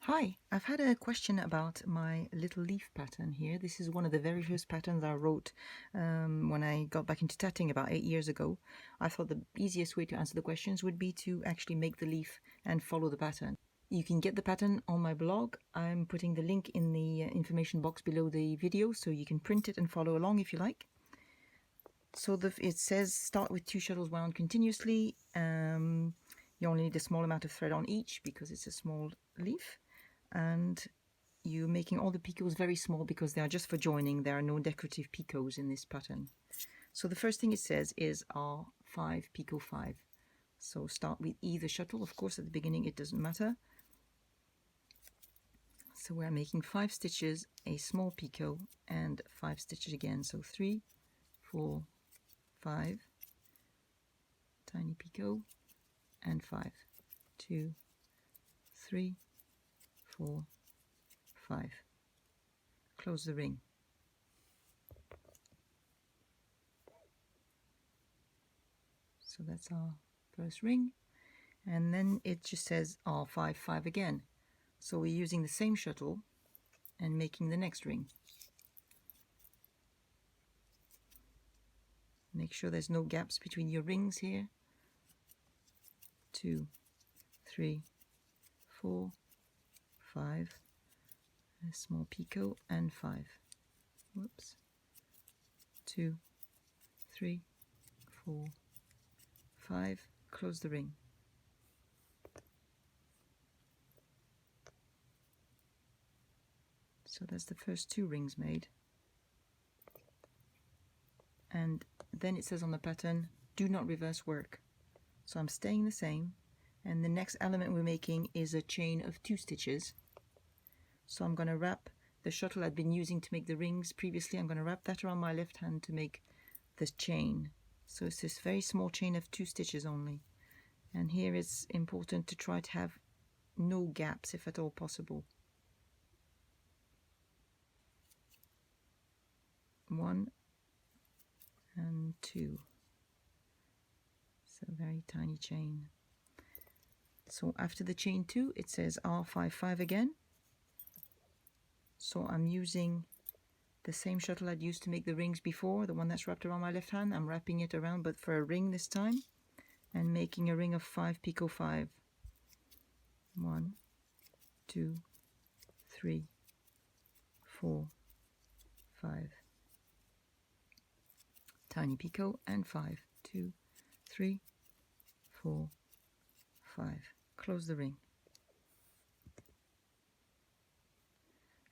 Hi, I've had a question about my little leaf pattern here. This is one of the very first patterns I wrote when I got back into tatting about 8 years ago. I thought the easiest way to answer the questions would be to actually make the leaf and follow the pattern. You can get the pattern on my blog. I'm putting the link in the information box below the video so you can print it and follow along if you like. So it says start with 2 shuttles wound continuously. You only need a small amount of thread on each because it's a small leaf. And you're making all the picots very small because they are just for joining. There are no decorative picots in this pattern. So the first thing it says is R5 picot 5. So start with either shuttle. Of course, at the beginning it doesn't matter. So we're making 5 stitches, a small picot, and 5 stitches again. So 3, 4, 5, tiny picot, and 5, 2, 3, 4, 5. Close the ring. So that's our first ring, and then it just says R5, 5 again. So we're using the same shuttle and making the next ring. Make sure there's no gaps between your rings here. 2, 3, 4, 5, a small picot, and 5. Whoops. 2, 3, 4, 5. Close the ring. So that's the first 2 rings made. And then it says on the pattern, do not reverse work. So I'm staying the same, and the next element we're making is a chain of 2 stitches. So I'm going to wrap the shuttle I'd been using to make the rings previously. I'm going to wrap that around my left hand to make this chain. So it's this very small chain of 2 stitches only. And here it's important to try to have no gaps if at all possible. 1 and 2. So very tiny chain. So after the chain 2 it says R5, 5 again. So I'm using the same shuttle I'd used to make the rings before, the one that's wrapped around my left hand. I'm wrapping it around but for a ring this time, and making a ring of 5 picot 5. 1, 2, 3, 4, 5. Tiny picot and 5. 2, 3, 4, 5. Close the ring.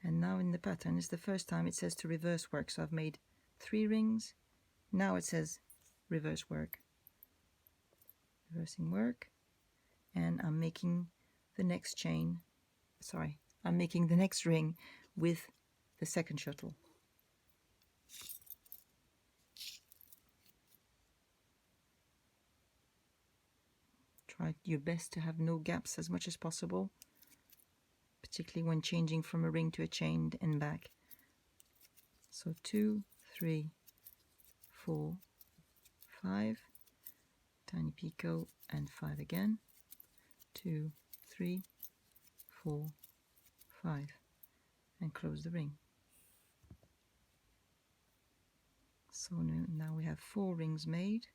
And now in the pattern, it's the first time it says to reverse work. So I've made 3 rings. Now it says reverse work. Reversing work. And I'm making the next chain. Sorry, I'm making the next ring with the second shuttle. Try your best to have no gaps as much as possible, particularly when changing from a ring to a chain and back. So 2, 3, 4, 5, tiny picot and 5 again. 2, 3, 4, 5, and close the ring. So now we have 4 rings made.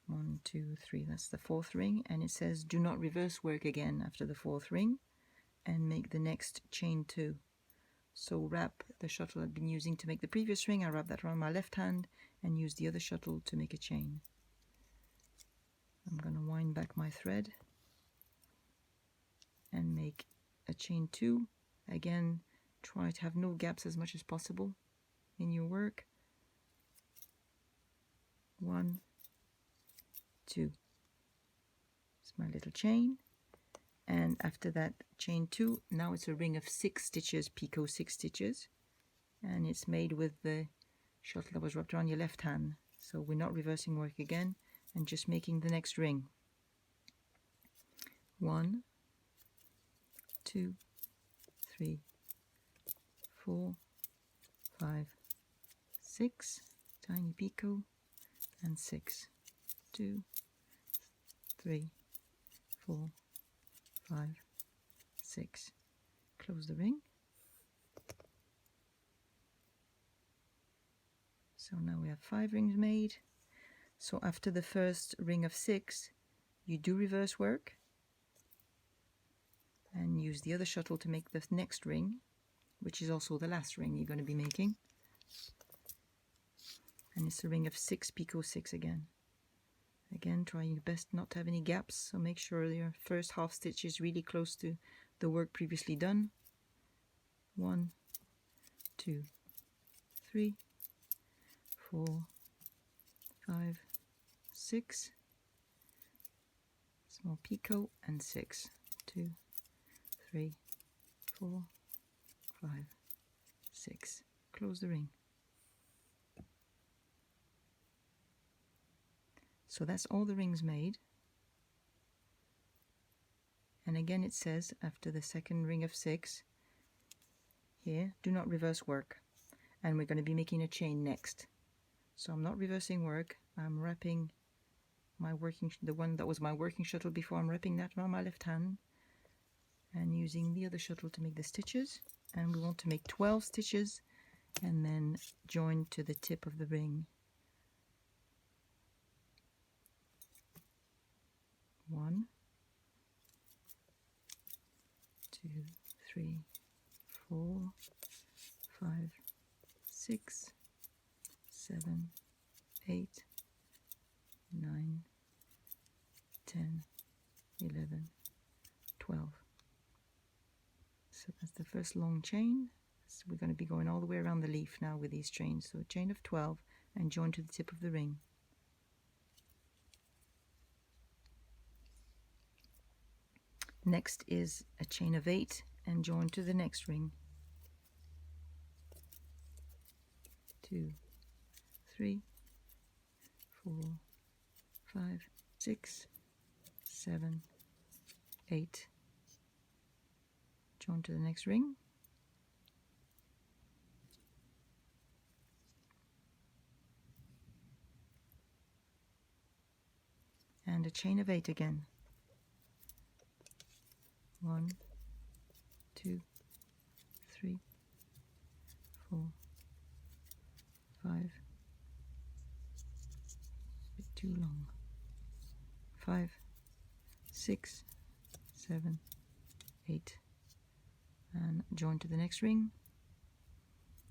1, 2, 3, that's the 4th ring, and it says do not reverse work again after the 4th ring, and make the next chain 2. So wrap the shuttle I've been using to make the previous ring. I wrap that around my left hand and use the other shuttle to make a chain. I'm going to wind back my thread and make a chain 2. Again, try to have no gaps as much as possible in your work. 1, 2. It's my little chain, and after that chain 2, now it's a ring of 6 stitches, picot 6 stitches, and it's made with the shuttle that was wrapped around your left hand. So we're not reversing work again, and just making the next ring. 1, 2, 3, 4, 5, 6, tiny picot, and 6. 2, 3, 4, 5, 6. Close the ring. So now we have 5 rings made. So after the first ring of 6, you do reverse work and use the other shuttle to make the next ring, which is also the last ring you're going to be making. And it's a ring of 6 picot 6 again. Again, trying your best not to have any gaps, so make sure your first half stitch is really close to the work previously done. 1, 2, 3, 4, 5, 6, small picot and 6. 2, 3, 4, 5, 6. Close the ring. So that's all the rings made. And again it says after the second ring of 6 here, do not reverse work. And we're going to be making a chain next. So I'm not reversing work. I'm wrapping my the one that was my working shuttle before. I'm wrapping that around my left hand and using the other shuttle to make the stitches. And we want to make 12 stitches and then join to the tip of the ring. 1, 2, 3, 4, 5, 6, 7, 8, 9, 10, 11, 12. So that's the first long chain. So we're going to be going all the way around the leaf now with these chains. So a chain of 12 and join to the tip of the ring. Next is a chain of 8 and join to the next ring. 2, 3, 4, 5, 6, 7, 8. Join to the next ring. And a chain of 8 again. 1, 2, 3, 4, 5. Bit too long. 5, 6, 7, 8. And join to the next ring.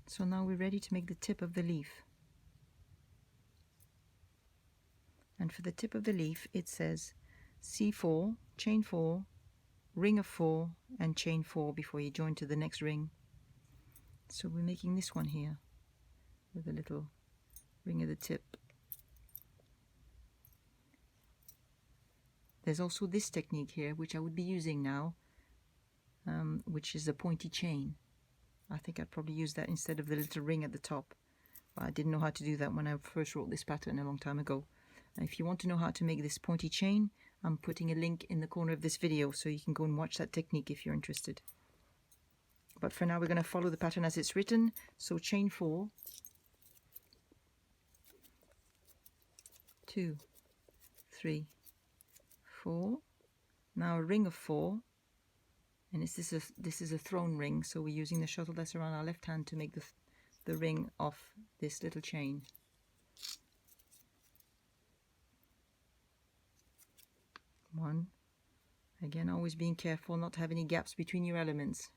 So now we're ready to make the tip of the leaf. And for the tip of the leaf it says C4, chain 4, ring of 4 and chain 4 before you join to the next ring. So we're making this one here with a little ring at the tip. There's also this technique here which I would be using now, which is a pointy chain. I think I'd probably use that instead of the little ring at the top, but I didn't know how to do that when I first wrote this pattern a long time ago. And if you want to know how to make this pointy chain, I'm putting a link in the corner of this video so you can go and watch that technique if you're interested. But for now we're going to follow the pattern as it's written. So chain 4, 2, 3, 4. Now a ring of 4, and this is a thrown ring, so we're using the shuttle that's around our left hand to make the ring of this little chain. 1. Again, always being careful not to have any gaps between your elements,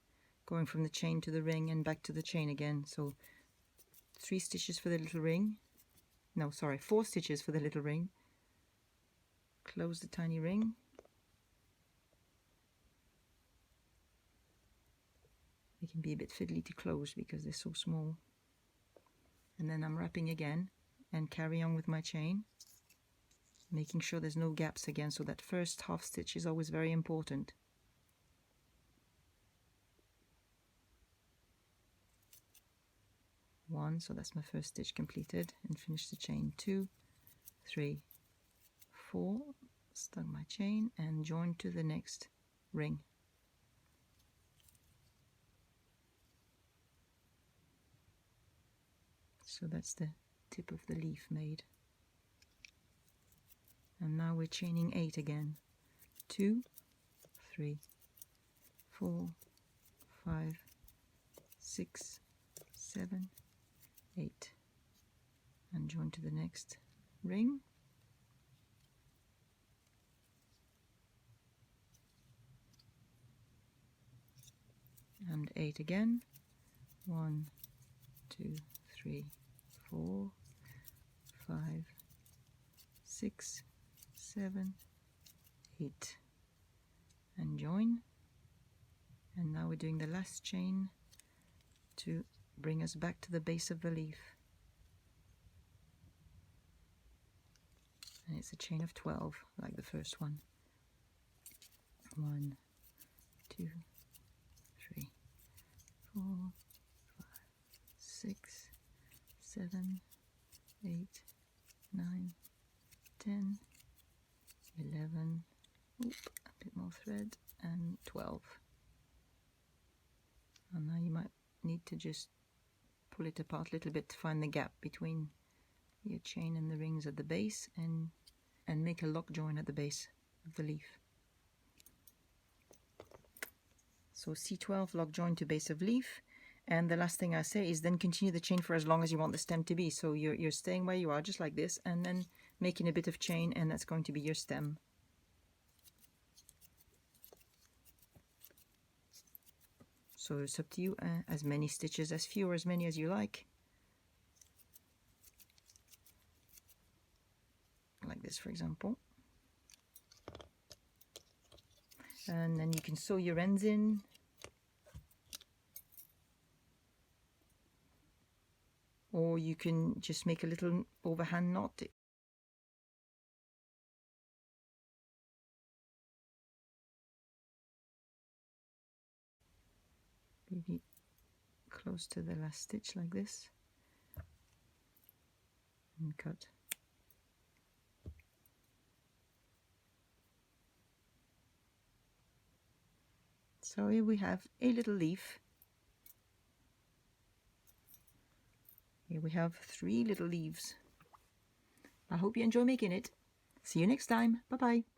going from the chain to the ring and back to the chain again. So 3 stitches for the little ring. No, sorry, 4 stitches for the little ring. Close the tiny ring. They can be a bit fiddly to close because they're so small. And then I'm wrapping again and carry on with my chain, making sure there's no gaps again, so that first half stitch is always very important. One, so that's my first stitch completed, and finish the chain. 2, 3, 4, start my chain and join to the next ring. So that's the tip of the leaf made. And now we're chaining 8 again. 2, 3, 4, 5, 6, 7, 8, and join to the next ring. And 8 again. 1, 2, 3, 4, 5, 6, 7, 8, and join. And now we're doing the last chain to bring us back to the base of the leaf. And it's a chain of 12, like the first one. 1, 2, 3, 4, 5, 6, 7, 8, 9, 10, 11, oop, a bit more thread, and 12. And now you might need to just pull it apart a little bit to find the gap between your chain and the rings at the base, and make a lock join at the base of the leaf. So C12, lock join to base of leaf. And the last thing I say is then continue the chain for as long as you want the stem to be. So you're staying where you are, just like this, and then making a bit of chain, and that's going to be your stem. So it's up to you, as many stitches, as few or as many as you like. Like this, for example. And then you can sew your ends in. Or you can just make a little overhand knot. Maybe close to the last stitch like this. And cut. So here we have a little leaf. Here we have 3 little leaves. I hope you enjoy making it. See you next time. Bye bye.